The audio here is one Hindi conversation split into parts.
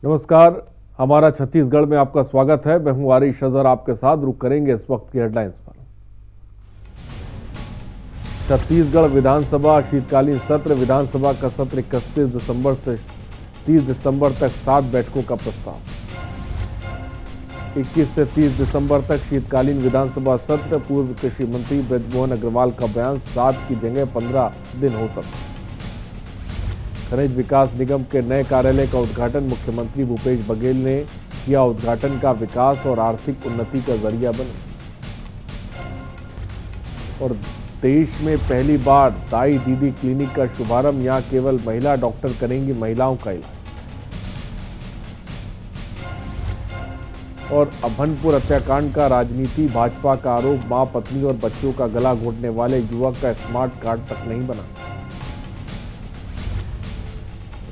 नमस्कार, हमारा छत्तीसगढ़ में आपका स्वागत है। मैं हूं आरिश अजहर आपके साथ। रुक करेंगे इस वक्त की हेडलाइंस पर। छत्तीसगढ़ विधानसभा शीतकालीन सत्र। विधानसभा का सत्र 31 दिसंबर से 30 दिसंबर तक 7 बैठकों का प्रस्ताव। 21 से 30 दिसंबर तक शीतकालीन विधानसभा सत्र। पूर्व कृषि मंत्री बृजमोहन अग्रवाल का बयान, 7 की जगह 15 दिन हो सकते। खनिज विकास निगम के नए कार्यालय का उद्घाटन। मुख्यमंत्री भूपेश बघेल ने किया उद्घाटन का विकास और आर्थिक उन्नति का जरिया बने। और देश में पहली बार दाई दीदी क्लिनिक का शुभारंभ। यहां केवल महिला डॉक्टर करेंगी महिलाओं का इलाज। और अभनपुर हत्याकांड का राजनीति, भाजपा का आरोप, मां, पत्नी और बच्चों का गला घोटने वाले युवक का स्मार्ट कार्ड तक नहीं बना।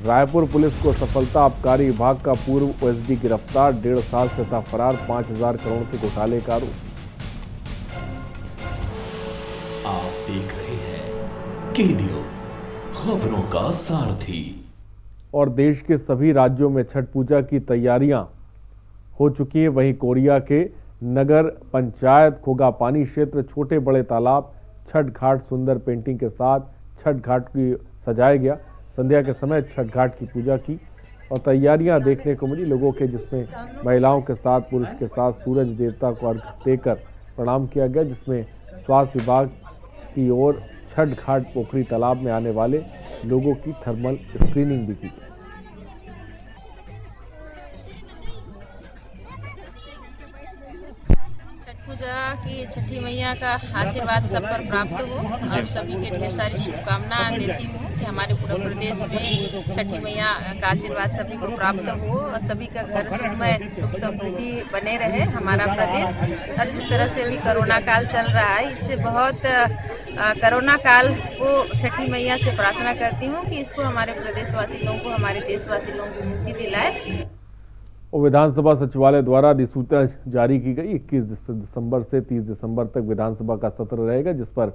रायपुर पुलिस को सफलता। आबकारी विभाग का पूर्व ओएसडी गिरफ्तार। 1.5 साल से था फरार। 5,000 करोड़ के घोटाले का आरोप। आप देख रहे हैं के न्यूज, खबरों का सारथी। और देश के सभी राज्यों में छठ पूजा की तैयारियां हो चुकी हैं। वहीं कोरिया के नगर पंचायत खोगापानी क्षेत्र, छोटे बड़े तालाब, छठ घाट सुंदर पेंटिंग के साथ छठ घाट की सजाया गया। संध्या के समय छठ घाट की पूजा की और तैयारियां देखने को मिली लोगों के, जिसमें महिलाओं के साथ पुरुष के साथ सूरज देवता को अर्घ्य देकर प्रणाम किया गया, जिसमें स्वास्थ्य विभाग की ओर छठ घाट पोखरी तालाब में आने वाले लोगों की थर्मल स्क्रीनिंग भी की गई। पूजा की छठी मैया का आशीर्वाद सब पर प्राप्त हो और सभी के ढेर सारी शुभकामनाएं देती हूँ कि हमारे पूरे प्रदेश में छठी मैया का आशीर्वाद सभी को प्राप्त हो और सभी का घर सुखमय सुख समृद्धि बने रहे हमारा प्रदेश। और जिस तरह से अभी कोरोना काल चल रहा है, इससे बहुत कोरोना काल को छठी मैया से प्रार्थना करती हूँ कि इसको हमारे प्रदेशवासी लोगों को, हमारे देशवासी लोगों को मुक्ति दिलाए। और विधानसभा सचिवालय द्वारा अधिसूचना जारी की गई। 21 दिसंबर से 30 दिसंबर तक विधानसभा का सत्र रहेगा, जिस पर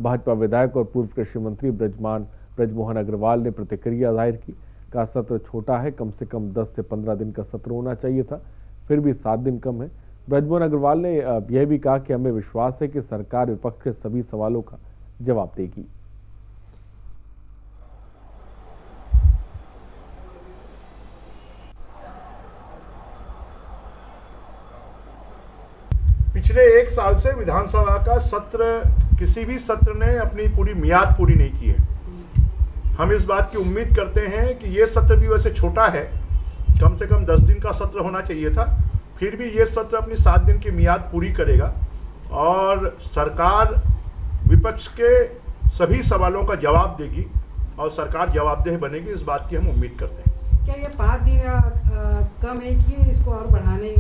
भाजपा विधायक और पूर्व कृषि मंत्री बृजमोहन अग्रवाल ने प्रतिक्रिया जाहिर की। का सत्र छोटा है, कम से कम 10 से 15 दिन का सत्र होना चाहिए था, फिर भी 7 दिन कम है। बृजमोहन अग्रवाल ने यह भी कहा कि हमें विश्वास है कि सरकार विपक्ष के सभी सवालों का जवाब देगी। पिछले 1 साल से विधानसभा का सत्र, किसी भी सत्र ने अपनी पूरी मियाद पूरी नहीं की है। हम इस बात की उम्मीद करते हैं कि ये सत्र भी वैसे छोटा है, कम से कम 10 दिन का सत्र होना चाहिए था, फिर भी ये सत्र अपनी 7 दिन की मियाद पूरी करेगा और सरकार विपक्ष के सभी सवालों का जवाब देगी और सरकार जवाबदेह बनेगी, इस बात की हम उम्मीद करते हैं। क्या ये 5 दिन कम है कि इसको और बढ़ाने?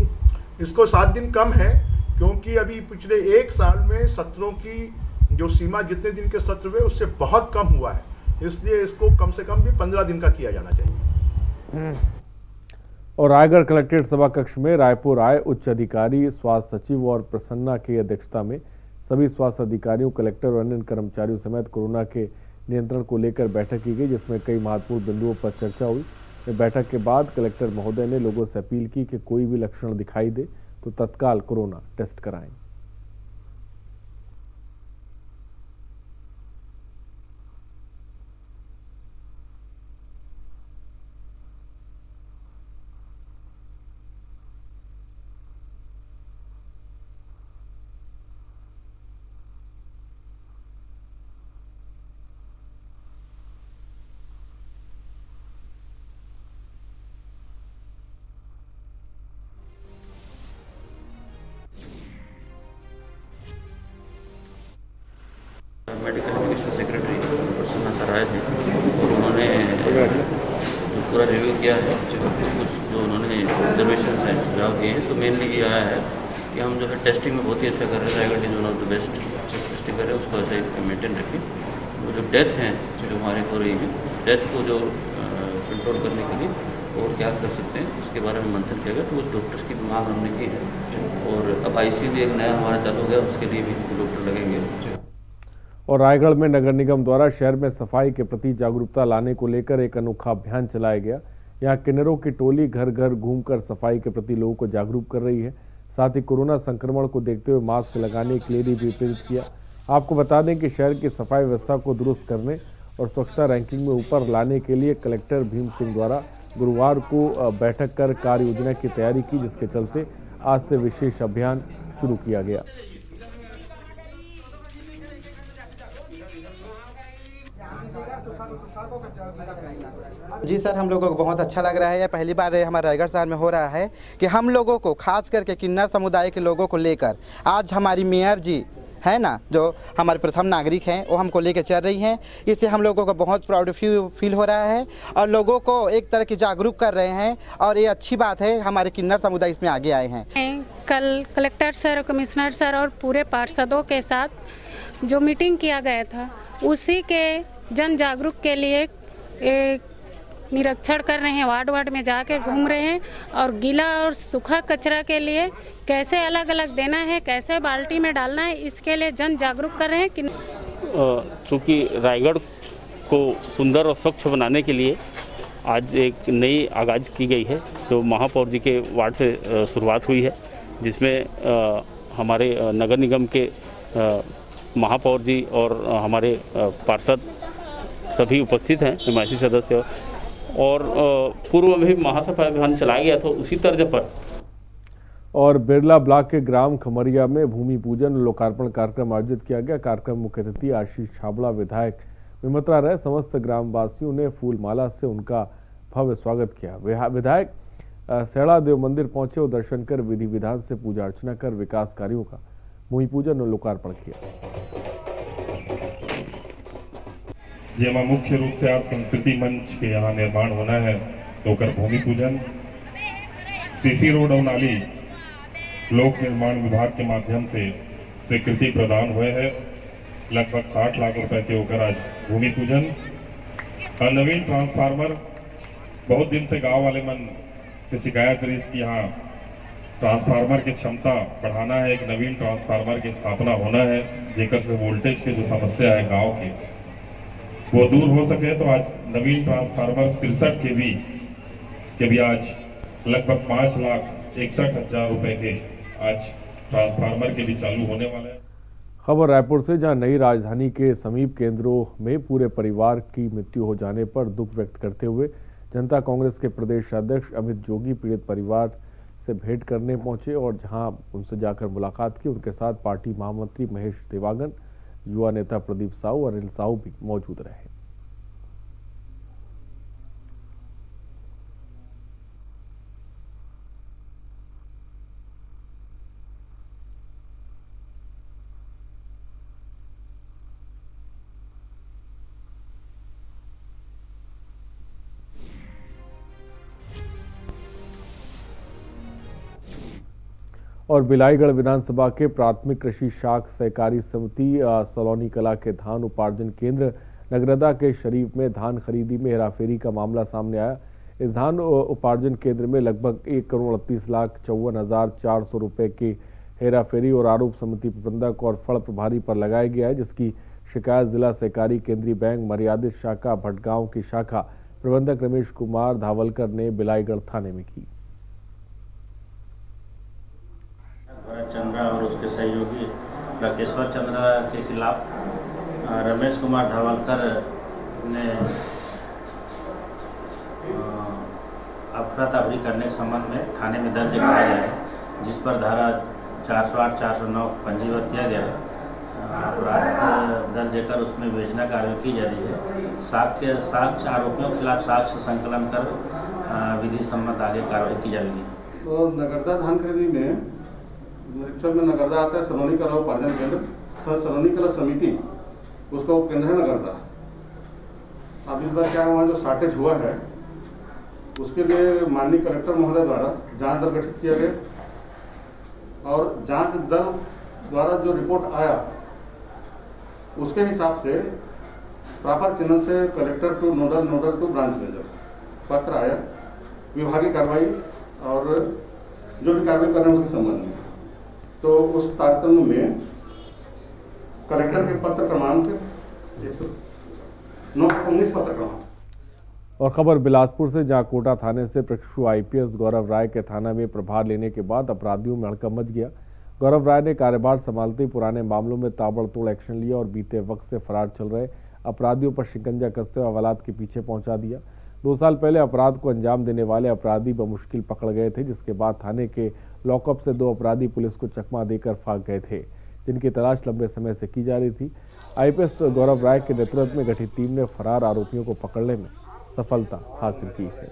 इसको 7 दिन कम है, क्योंकि अभी पिछले 1 साल में सत्रों की जो सीमा जितने दिन के सत्र हुए उससे बहुत कम हुआ है, इसलिए इसको कम से कम भी 15 दिन का किया जाना चाहिए। और रायगढ़ कलेक्ट्रेट सभा कक्ष में रायपुर आए उच्च अधिकारी, स्वास्थ्य सचिव और प्रसन्ना की अध्यक्षता में सभी स्वास्थ्य अधिकारियों, कलेक्टर और अन्य कर्मचारियों समेत कोरोना के नियंत्रण को लेकर बैठक की गई, जिसमें कई महत्वपूर्ण बिंदुओं पर चर्चा हुई। बैठक के बाद कलेक्टर महोदय ने लोगों से अपील की कि कोई भी लक्षण दिखाई दे तो तत्काल कोरोना टेस्ट कराएं। Medical education secretary Prasanna sir आए थे और उन्होंने जो पूरा रिव्यू किया है, कुछ जो उन्होंने ऑब्जर्वेशन है सुझाव दिए हैं, तो मेनली ये आया है कि हम जो है टेस्टिंग में बहुत ही अच्छा कर रहे हैं। Raigarh is one of the best testing कर रहे हैं, उसको ऐसे ही मेंटेन रखें। वो जो डेथ हैं जो हमारी हो रही है, डेथ को जो कंट्रोल करने के लिए और क्या कर सकते हैं उसके बारे में मंथन किया गया। तो उस डॉक्टर्स की मांग हमने की है और अब ICU भी एक नया हमारा चालू हो गया, उसके लिए भी डॉक्टर लगेंगे। और रायगढ़ में नगर निगम द्वारा शहर में सफाई के प्रति जागरूकता लाने को लेकर एक अनोखा अभियान चलाया गया। यहाँ किन्नरों की टोली घर घर घूमकर सफाई के प्रति लोगों को जागरूक कर रही है। साथ ही कोरोना संक्रमण को देखते हुए मास्क लगाने के लिए भी प्रेरित किया। आपको बता दें कि शहर की सफाई व्यवस्था को दुरुस्त करने और स्वच्छता रैंकिंग में ऊपर लाने के लिए कलेक्टर भीम सिंह द्वारा गुरुवार को बैठक कर कार्य योजना की तैयारी की, जिसके चलते आज से विशेष अभियान शुरू किया गया। जी सर, हम लोगों को बहुत अच्छा लग रहा है। यह पहली बार हमारे रायगढ़ शहर में हो रहा है कि हम लोगों को खास करके किन्नर समुदाय के लोगों को लेकर आज हमारी मेयर जी है ना, जो हमारे प्रथम नागरिक हैं, वो हमको लेकर चल रही हैं। इससे हम लोगों को बहुत प्राउड फील हो रहा है और लोगों को एक तरह की जागरूक कर रहे हैं और ये अच्छी बात है। हमारे किन्नर समुदाय इसमें आगे आए हैं। कल कलेक्टर सर, कमिश्नर सर और पूरे पार्षदों के साथ जो मीटिंग किया गया था, उसी के जन जागरूक के लिए निरीक्षण कर रहे हैं। वार्ड वार्ड में जाकर घूम रहे हैं और गीला और सूखा कचरा के लिए कैसे अलग अलग देना है, कैसे बाल्टी में डालना है, इसके लिए जन जागरूक कर रहे हैं। कि चूँकि रायगढ़ को सुंदर और स्वच्छ बनाने के लिए आज एक नई आगाज की गई है, जो महापौर जी के वार्ड से शुरुआत हुई है, जिसमें हमारे नगर निगम के महापौर जी और हमारे पार्षद सभी उपस्थित हैं, हिमायती सदस्य, और पूर्व में भी महासफाई अभियान चलाया गया था उसी तर्ज पर। और बिरला ब्लॉक के ग्राम खमरिया में भूमि पूजन लोकार्पण कार्यक्रम आयोजित किया गया। कार्यक्रम मुख्य अतिथि आशीष छाबड़ा विधायक विमत्रा रहे। समस्त ग्रामवासियों ने फूल माला से उनका भव्य स्वागत किया। विधायक सेड़ा देव मंदिर पहुंचे और दर्शन कर विधि विधान से पूजा अर्चना कर विकास कार्यों का भूमि पूजन और लोकार्पण किया। जेमा मुख्य रूप से आज संस्कृति मंच के यहाँ निर्माण होना है, होकर भूमि पूजन सीसी रोड और नाली लोक निर्माण विभाग के माध्यम से स्वीकृति प्रदान हुए हैं। लगभग 60 लाख रुपए के होकर आज भूमि पूजन और नवीन ट्रांसफार्मर। बहुत दिन से गांव वाले मन की शिकायत रही कि यहाँ ट्रांसफार्मर की क्षमता बढ़ाना है, एक नवीन ट्रांसफार्मर की स्थापना होना है, जेकर से वोल्टेज के जो समस्या है गाँव की वो दूर हो सके। तो आज नवीन ट्रांसफार्मर 63 केवी के भी आज लगभग 5,61,000 रुपए के आज ट्रांसफार्मर के भी चालू होने वाले हैं। खबर रायपुर से, जहां नई राजधानी के समीप केंद्रों में पूरे परिवार की मृत्यु हो जाने पर दुख व्यक्त करते हुए जनता कांग्रेस के प्रदेश अध्यक्ष अमित जोगी पीड़ित परिवार से भेंट करने पहुंचे और जहां उनसे जाकर मुलाकात की। उनके साथ पार्टी महामंत्री महेश देवागन, युवा नेता प्रदीप साहू और अनिल साहू भी मौजूद रहे। और बिलाईगढ़ विधानसभा के प्राथमिक कृषि शाख सहकारी समिति सलोनी कला के धान उपार्जन केंद्र नगरदा के शरीफ में धान खरीदी में हेराफेरी का मामला सामने आया। इस धान उपार्जन केंद्र में लगभग 1,38,54,400 रुपए की हेराफेरी और आरोप समिति प्रबंधक और फड़ प्रभारी पर लगाया गया है, जिसकी शिकायत जिला सहकारी केंद्रीय बैंक मर्यादित शाखा भटगांव की शाखा प्रबंधक रमेश कुमार धावलकर ने बिलाईगढ़ थाने में की। चंद्रा और उसके सहयोगी राकेश्वर चंद्रा के खिलाफ रमेश कुमार धावलकर ने अफरा तफरी करने के संबंध में थाने में दर्ज कराया गया है, जिस पर धारा 408, 409 पंजीबद्ध किया गया है। अपराध दर्ज कर उसमें विवेचना कार्रवाई की जा रही है। साक्ष्य आरोपियों के खिलाफ साक्ष्य संकलन कर विधि सम्मत आगे कार्रवाई की जाएगी। तो नगरदा धान खरीदी में निरीक्षण में नगरदा आता है, सलोनी कला उपार्जन केंद्र, सलोनी कला समिति उसका उपकेंद्र है नगरदा। अब इस बार क्या वहाँ जो शॉर्टेज हुआ है उसके लिए माननीय कलेक्टर महोदय द्वारा जांच दल गठित किया गया और जांच दल द्वारा जो रिपोर्ट आया उसके हिसाब से प्रॉपर चैनल से collector to nodal to branch manager पत्र आया विभागीय कार्रवाई और जो भी कार्रवाई करना है उसके संबंध में। तो उस तारतम्य में कलेक्टर के पत्र क्रमांक 119 पत्र क्रमांक और खबर बिलासपुर से, जहां कोटा थाने से प्रक्षु आईपीएस गौरव राय के थाना में प्रभार लेने के बाद अपराधियों में हड़कंप मच गया। गौरव राय ने कार्यभार संभालते ही पुराने मामलों में ताबड़तोड़ एक्शन लिया और बीते वक्त से फरार चल रहे अपराधियों पर शिकंजा कसते हुए हवालात के पीछे पहुंचा दिया। 2 साल पहले अपराध को अंजाम देने वाले अपराधी बमुश्किल पकड़ गए थे, जिसके बाद थाने के लॉकअप से 2 अपराधी पुलिस को चकमा देकर भाग गए थे, जिनकी तलाश लंबे समय से की जा रही थी। आईपीएस गौरव राय के नेतृत्व में गठित टीम ने फरार आरोपियों को पकड़ने में सफलता हासिल की है।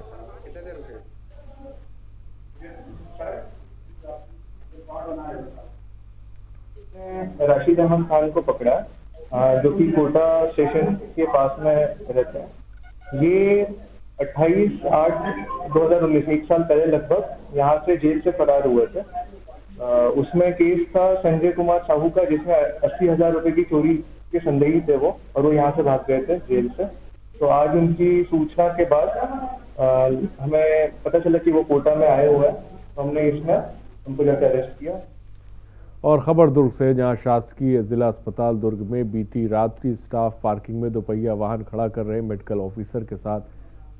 राशिद अहमद खान को पकड़ा, जो कि कोटा स्टेशन के पास में रहते हैं। ये 28/8/2019 1 साल पहले लगभग यहाँ से जेल से फरार हुए थे। उसमें केस था संजय कुमार साहू का, जिसमें 80,000 रुपए की चोरी के संदेही थे वो, और वो यहाँ से भाग गए थे जेल से। तो आज उनकी सूचना के बाद हमें पता चला कि वो कोटा में आए हुए हैं, तो हमने इसमें उनको जाकर अरेस्ट किया। और खबर दुर्ग से, जहां शासकीय जिला अस्पताल दुर्ग में बीती रात्रि स्टाफ पार्किंग में दोपहिया वाहन खड़ा कर रहे मेडिकल ऑफिसर के साथ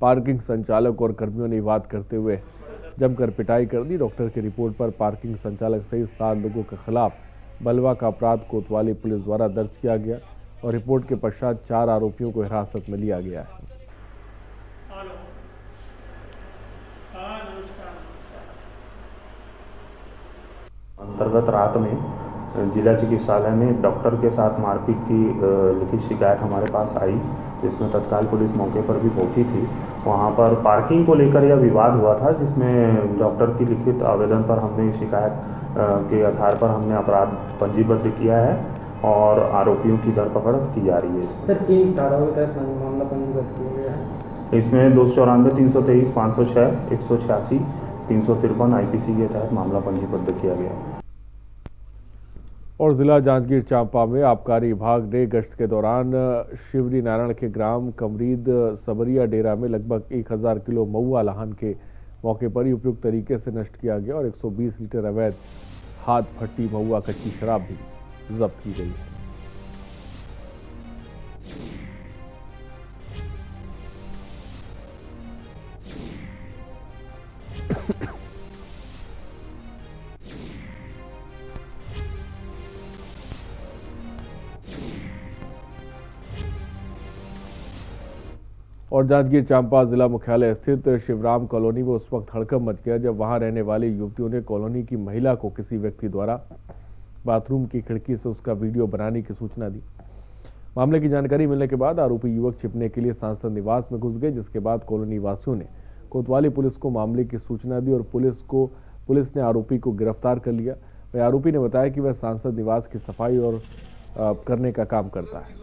पार्किंग संचालक और कर्मियों ने विवाद करते हुए जमकर पिटाई कर दी। डॉक्टर की रिपोर्ट पर पार्किंग संचालक सहित 7 लोगों के खिलाफ बलवा का अपराध कोतवाली पुलिस द्वारा दर्ज किया गया और रिपोर्ट के पश्चात 4 आरोपियों को हिरासत में लिया गया है। अंतर्गत रात में जिला चिकित्सालय में डॉक्टर के साथ मारपीट की लिखित शिकायत हमारे पास आई, जिसमें तत्काल पुलिस मौके पर भी पहुंची थी। वहां पर पार्किंग को लेकर यह विवाद हुआ था, जिसमें डॉक्टर की लिखित आवेदन पर हमने शिकायत के आधार पर हमने अपराध पंजीबद्ध किया है और आरोपियों की धरपकड़ की जा रही है। सर, किन धाराओं के तहत मामला पंजीबद्ध किया गया है? इसमें 294, 323, 506, 186, 353 आईपीसी के तहत मामला पंजीबद्ध किया गया। और जिला जांजगीर चांपा में आबकारी विभाग ने गश्त के दौरान शिवरी नारायण के ग्राम कमरीद सबरिया डेरा में लगभग 1000 किलो महुआ लाहन के मौके पर ही उपयुक्त तरीके से नष्ट किया गया और 120 लीटर अवैध हाथ भट्टी महुआ कच्ची शराब भी जब्त की गई है। और जांजगीर चांपा जिला मुख्यालय स्थित शिवराम कॉलोनी में उस वक्त हड़कंप मच गया जब वहां रहने वाली युवतियों ने कॉलोनी की महिला को किसी व्यक्ति द्वारा बाथरूम की खिड़की से उसका वीडियो बनाने की सूचना दी। मामले की जानकारी मिलने के बाद आरोपी युवक छिपने के लिए सांसद निवास में घुस गए, जिसके बाद कॉलोनी वासियों ने कोतवाली पुलिस को मामले की सूचना दी और पुलिस ने आरोपी को गिरफ्तार कर लिया। वह आरोपी ने बताया कि वह सांसद निवास की सफाई और करने का काम करता है।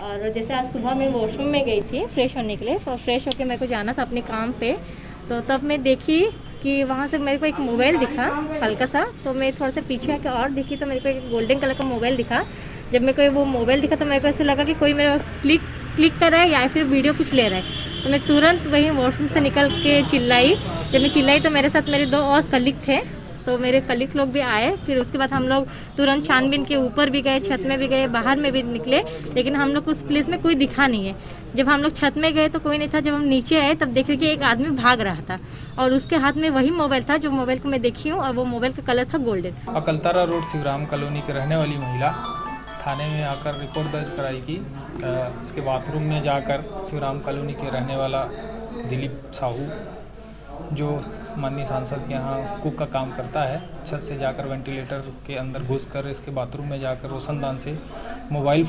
और जैसे आज सुबह मैं वॉशरूम में गई थी फ्रेश होने के लिए, फ्रेश होके मेरे को जाना था अपने काम पे, तो तब मैं देखी कि वहाँ से मेरे को एक मोबाइल दिखा हल्का सा, तो मैं थोड़ा सा पीछे आके और देखी तो मेरे को एक गोल्डन कलर का मोबाइल दिखा। जब मेरे को वो मोबाइल दिखा तो मेरे को ऐसे लगा कि कोई मेरा क्लिक कर रहा है या फिर वीडियो कुछ ले रहा है, तो मैं तुरंत वहीं वॉशरूम से निकल के चिल्लाई। जब मैं चिल्लाई तो मेरे साथ मेरे 2 और कलीग थे, तो मेरे कलीग लोग भी आए। फिर उसके बाद हम लोग तुरंत छानबीन के ऊपर भी गए, छत में भी गए, बाहर में भी निकले, लेकिन हम लोग उस प्लेस में कोई दिखा नहीं है। जब हम लोग छत में गए तो कोई नहीं था। जब हम नीचे आए तब देख रहे कि एक आदमी भाग रहा था और उसके हाथ में वही मोबाइल था जो मोबाइल को मैं देखी हूँ, और वो मोबाइल का कलर था golden. Akaltara road Shivram colony के रहने वाली महिला थाने में आकर रिपोर्ट दर्ज कराई कि इसके बाथरूम में जाकर शिवराम कॉलोनी के रहने वाला दिलीप साहू, जो माननीय सांसद के यहाँ कुक का काम करता है, छत से जाकर वेंटिलेटर के अंदर घुसकर इसके बाथरूम में जाकर रोशनदान से मोबाइल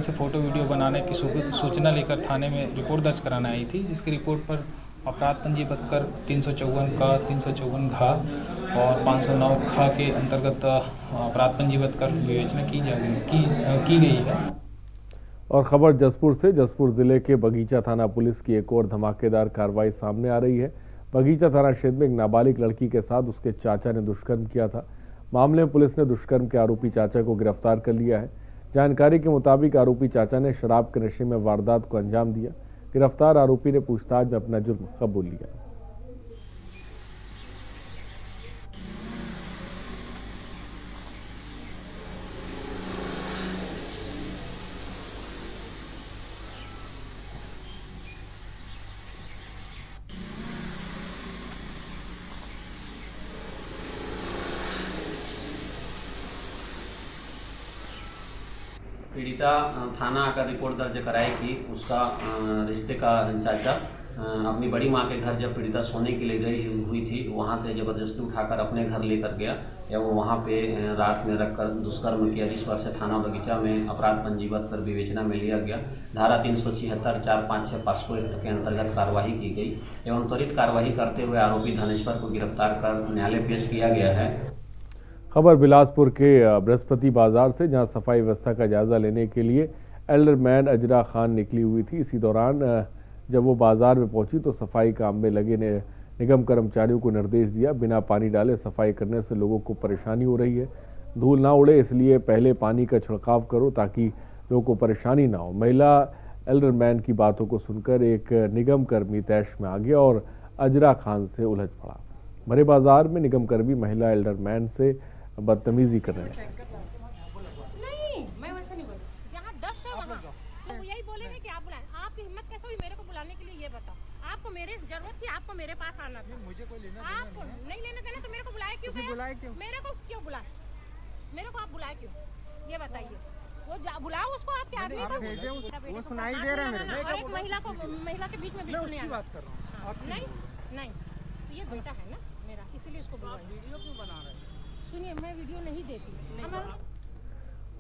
से फ़ोटो वीडियो बनाने की सूचना लेकर थाने में रिपोर्ट दर्ज कराने आई थी, जिसकी रिपोर्ट पर अपराध पंजीबद्ध कर 354 का 354 घा और 509 खा के अंतर्गत अपराध पंजीबद्ध कर विवेचना की गई है। और खबर जसपुर से, जसपुर जिले के बगीचा थाना पुलिस की एक और धमाकेदार कार्रवाई सामने आ रही है। बगीचा थाना क्षेत्र में एक नाबालिग लड़की के साथ उसके चाचा ने दुष्कर्म किया था। मामले में पुलिस ने दुष्कर्म के आरोपी चाचा को गिरफ्तार कर लिया है। जानकारी के मुताबिक आरोपी चाचा ने शराब के नशे में वारदात को अंजाम दिया। गिरफ्तार आरोपी ने पूछताछ में अपना जुर्म कबूल लिया। पीड़िता थाना आकर रिपोर्ट दर्ज कराई कि उसका रिश्ते का चाचा अपनी बड़ी माँ के घर जब पीड़िता सोने के लिए गई हुई थी, वहाँ से ज़बरदस्ती उठाकर अपने घर लेकर गया एवं वहाँ पे रात में रखकर दुष्कर्म किया, जिस पर से थाना बगीचा में अपराध पंजीबद्ध कर विवेचना में लिया गया। धारा 376, 456 पास्को एक्ट के अंतर्गत कार्रवाई की गई एवं त्वरित कार्रवाई करते हुए आरोपी धनेश्वर को गिरफ्तार कर न्यायालय पेश किया गया है। खबर बिलासपुर के बृहस्पति बाजार से, जहां सफाई व्यवस्था का जायजा लेने के लिए एल्डरमैन अजरा खान निकली हुई थी। इसी दौरान जब वो बाजार में पहुंची तो सफाई काम में लगे निगम कर्मचारियों को निर्देश दिया, बिना पानी डाले सफाई करने से लोगों को परेशानी हो रही है, धूल ना उड़े इसलिए पहले पानी का छिड़काव करो ताकि लोगों को परेशानी ना हो। महिला एल्डरमैन की बातों को सुनकर एक निगम कर्मी तैश में आ गया और अजरा खान से उलझ पड़ा। भरे बाजार में निगम कर्मी महिला एल्डरमैन से बदतमीजी करने लगे। नहीं, मैं वैसे नहीं बोली। जहाँ डस्ट है वहाँ तो यही बोले हैं कि आप बुलाएं। आपकी हिम्मत कैसे हुई मेरे को बुलाने के लिए, ये बताओ। आपको मेरे जरूरत थी, आपको मेरे पास आना था। मुझे कोई लेना आपको नहीं लेना देना तो मेरे को बुलाए क्यों? बुलाए क्यों? मेरे को क्यों बुलाए? मेरे को आप बुलाए क्यों? ये बताइए। वो बुलाओ उसको, आपके आदमी को वो सुनाई दे रहा है मेरे को। और एक महिला के बीच में बिल्कुल नहीं बात कर रहा हूं। नहीं ये बेटा है ना मेरा, इसीलिए उसको बुलाया। वीडियो क्यों बना रहे हैं? सुनिए, मैं वीडियो नहीं देती।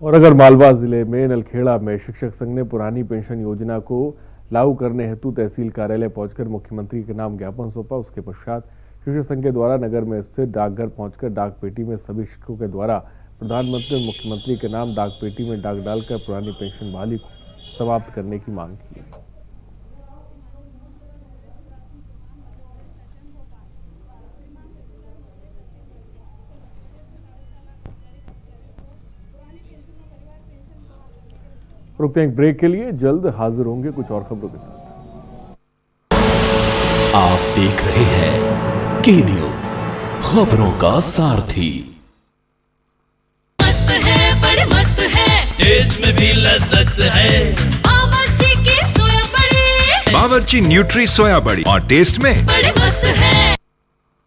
और अगर मालवा जिले में नलखेड़ा में शिक्षक संघ ने पुरानी पेंशन योजना को लागू करने हेतु तहसील कार्यालय पहुंचकर मुख्यमंत्री के नाम ज्ञापन सौंपा। उसके पश्चात शिक्षक संघ के द्वारा नगर में स्थित डाकघर पहुंचकर डाक पेटी में सभी शिक्षकों के द्वारा प्रधानमंत्री और मुख्यमंत्री के नाम डाक पेटी में डाक डालकर पुरानी पेंशन बहाली को समाप्त करने की मांग की। रुकते हैं एक ब्रेक के लिए, जल्द हाजिर होंगे कुछ और खबरों के साथ। आप देख रहे हैं के न्यूज, खबरों का सारथी। मस्त है, बड़े मस्त है, टेस्ट में भी लज्जत है। बावर्ची की सोया बड़ी, बावर्ची न्यूट्री सोया बड़ी, और टेस्ट में बड़े मस्त है।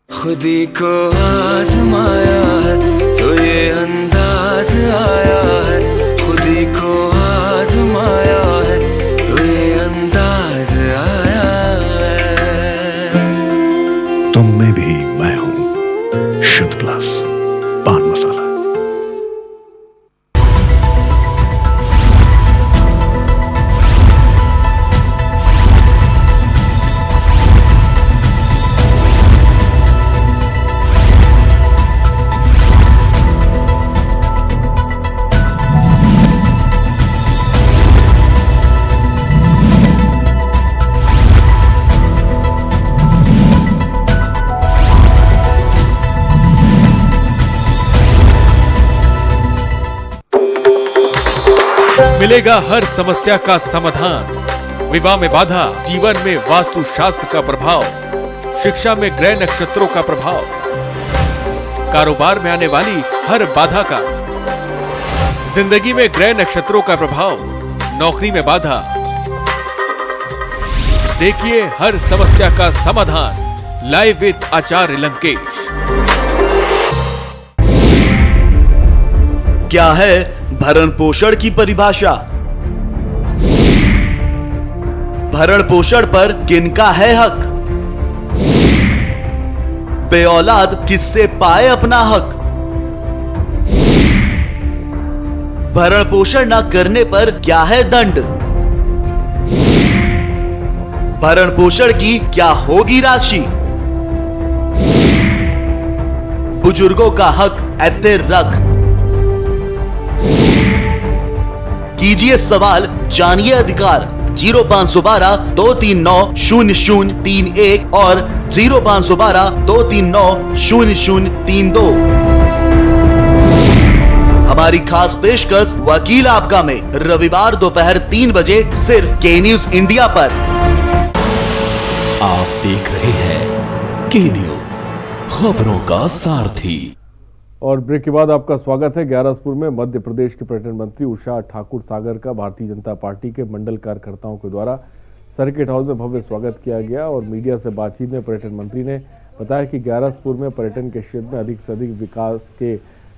खुदी को आजमाया है तो ये अंदाज आया है, खुदी को आजमाया है तो ये अंदाज आया है। तुम में भी मैं हूं, शुद्ध प्लस पान मसाला। मिलेगा हर समस्या का समाधान। विवाह में बाधा, जीवन में वास्तु शास्त्र का प्रभाव, शिक्षा में ग्रह नक्षत्रों का प्रभाव, कारोबार में आने वाली हर बाधा का, जिंदगी में ग्रह नक्षत्रों का प्रभाव, नौकरी में बाधा। देखिए हर समस्या का समाधान लाइव विद आचार्य लंकेश। क्या है भरण पोषण की परिभाषा? भरण पोषण पर किनका है हक? बेऔलाद किससे पाए अपना हक? भरण पोषण न करने पर क्या है दंड? भरण पोषण की क्या होगी राशि? बुजुर्गों का हक ऐते रख। कीजिए सवाल, जानिए अधिकार। 0512 239 0031 और 0512 239 0032। हमारी खास पेशकश वकील आपका में रविवार दोपहर 3 बजे सिर्फ के न्यूज इंडिया पर। आप देख रहे हैं के न्यूज, खबरों का सारथी। और ब्रेक के बाद आपका स्वागत है। ग्यारसपुर में मध्य प्रदेश के पर्यटन मंत्री उषा ठाकुर सागर का भारतीय जनता पार्टी के मंडल कार्यकर्ताओं के द्वारा सर्किट हाउस में भव्य स्वागत किया गया। और मीडिया से बातचीत में पर्यटन मंत्री ने बताया कि ग्यारसपुर में पर्यटन के क्षेत्र में अधिक से अधिक विकास के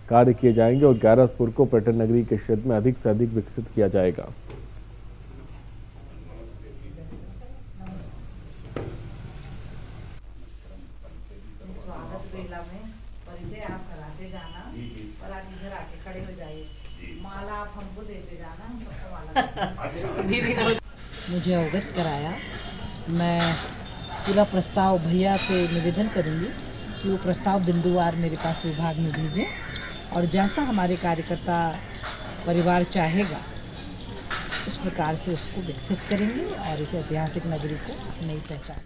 कार्य किए जाएंगे और ग्यारसपुर को पर्यटन नगरी के क्षेत्र में अधिक से अधिक विकसित किया जाएगा। मुझे अवगत कराया। मैं पूरा प्रस्ताव भैया से निवेदन करूंगी कि वो प्रस्ताव बिंदुवार मेरे पास विभाग में भेजें और जैसा हमारे कार्यकर्ता परिवार चाहेगा उस प्रकार से उसको विकसित करेंगे और इस ऐतिहासिक नगरी को नई पहचान।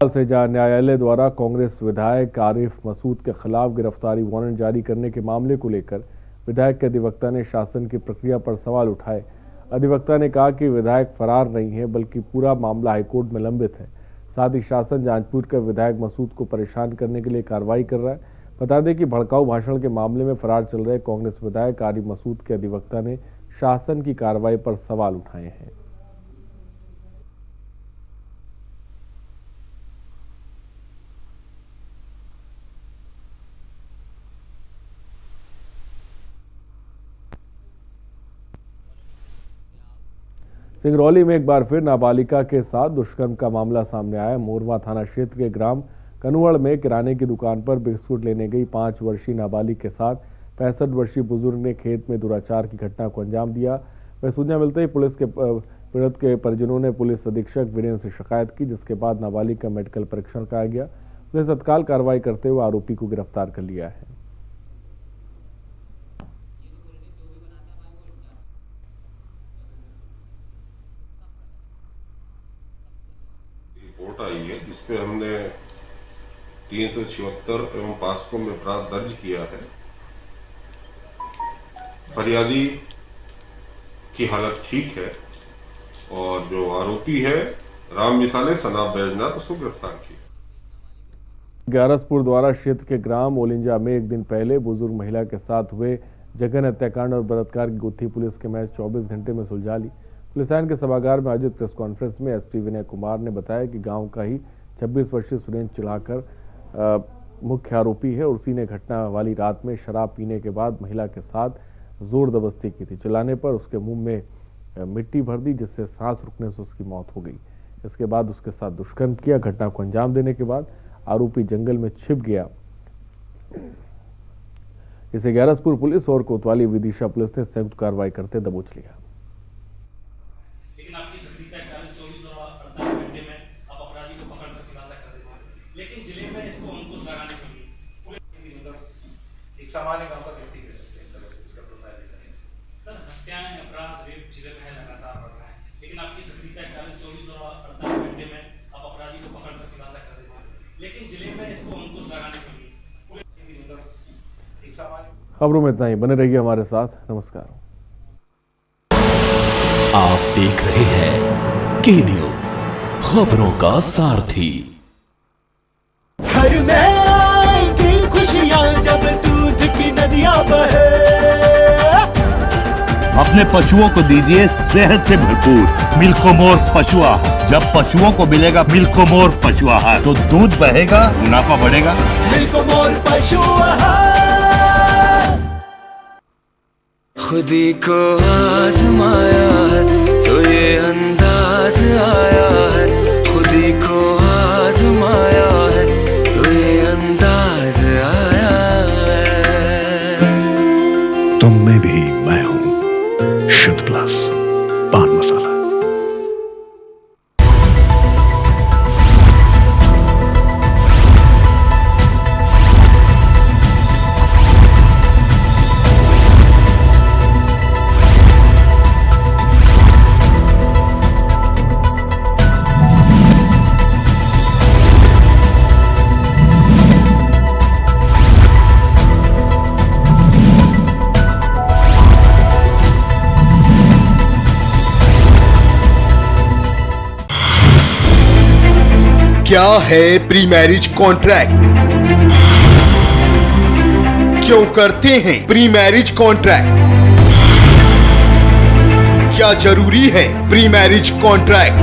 से जहां न्यायालय द्वारा कांग्रेस विधायक आरिफ मसूद के खिलाफ गिरफ्तारी वारंट जारी करने के मामले को लेकर विधायक के अधिवक्ता ने शासन की प्रक्रिया पर सवाल उठाए। अधिवक्ता ने कहा कि विधायक फरार नहीं है बल्कि पूरा मामला हाईकोर्ट में लंबित है। साथ ही शासन जांजपुर के विधायक मसूद को परेशान करने के लिए कार्रवाई कर रहा है। बता दें कि भड़काऊ भाषण के मामले में फरार चल रहे कांग्रेस विधायक आरिफ मसूद के अधिवक्ता ने शासन की कार्रवाई पर सवाल उठाए हैं। सिंगरौली में एक बार फिर नाबालिगा के साथ दुष्कर्म का मामला सामने आया। मोरवा थाना क्षेत्र के ग्राम कनुअड़ में किराने की दुकान पर बिस्कुट लेने गई 5 वर्षीय नाबालिग के साथ 65 वर्षीय बुजुर्ग ने खेत में दुराचार की घटना को अंजाम दिया। वह सूचना मिलते ही पीड़ित के परिजनों ने पुलिस अधीक्षक वीरेंद्र से शिकायत की, जिसके बाद नाबालिग का मेडिकल परीक्षण कराया गया। पुलिस तत्काल कार्रवाई करते हुए आरोपी को गिरफ्तार कर लिया है। रिपोर्ट आई है जिसपे हमने 376 एवं पास्को में अपराध दर्ज किया है। फरियादी की हालत ठीक है और जो आरोपी है राम मिसाले सनाब बैजनाथ उसको गिरफ्तार किया। ग्यारसपुर द्वारा क्षेत्र के ग्राम ओलिंजा में एक दिन पहले बुजुर्ग महिला के साथ हुए जघन्य हत्याकांड और बलात्कार की गुत्थी पुलिस के महज 24 घंटे में सुलझा ली। पुलिस लाइन के सभागार में आयोजित प्रेस कॉन्फ्रेंस में एसपी विनय कुमार ने बताया कि गांव का ही 26 वर्षीय सुरेंद्र चिढ़ाकर मुख्य आरोपी है और उसी ने घटना वाली रात में शराब पीने के बाद महिला के साथ जोर जबरदस्ती की थी। चिल्लाने पर उसके मुंह में मिट्टी भर दी, जिससे सांस रुकने से उसकी मौत हो गई। इसके बाद उसके साथ दुष्कर्म किया। घटना को अंजाम देने के बाद आरोपी जंगल में छिप गया। इसे ग्यारसपुर पुलिस और कोतवाली विदिशा पुलिस ने संयुक्त कार्रवाई करते दबोच लिया। लेकिन आपकी सक्रियता 24 और 48 घंटे में आप अपराधी को पकड़कर खुलासा कर देते हैं, लेकिन जिले में इसको अंकुश लगाने के लिए मतलब एक सामान्य गांव का व्यक्ति कह सकते हैं तरह से इसका प्रोफाइल करें। सर हत्याएं अपराध रेप जिले में लगातार बढ़ रहा है, लेकिन आपकी सक्रियता 24 और 48 घंटे में आप अपराधी को पकड़कर खुलासा कर देते हैं, लेकिन जिले में इसको अंकुश लगाने के लिए मतलब एक सामान्य। खबरों में इतना ही। बने रहिए हमारे साथ। नमस्कार। आप देख रहे हैं के न्यूज, खबरों का सारथी। घर में आएगी खुशियां जब दूध की नदियां बहे। अपने पशुओं को दीजिए सेहत से भरपूर मिल्कोमोर पशु आहार। जब पशुओं को मिलेगा मिल्कोमोर पशु आहार तो दूध बहेगा, मुनाफा बढ़ेगा। मिल्कोमोर पशु आहार। खुदी को आजमाया है तो ये अंदाज आया है। खुदी को आजमाया है तो ये अंदाज आया है। तुम में भी मैं हूं शुद्ध प्लस पान मसाला। क्या है प्री मैरिज कॉन्ट्रैक्ट? क्यों करते हैं प्री मैरिज कॉन्ट्रैक्ट? क्या जरूरी है प्री मैरिज कॉन्ट्रैक्ट?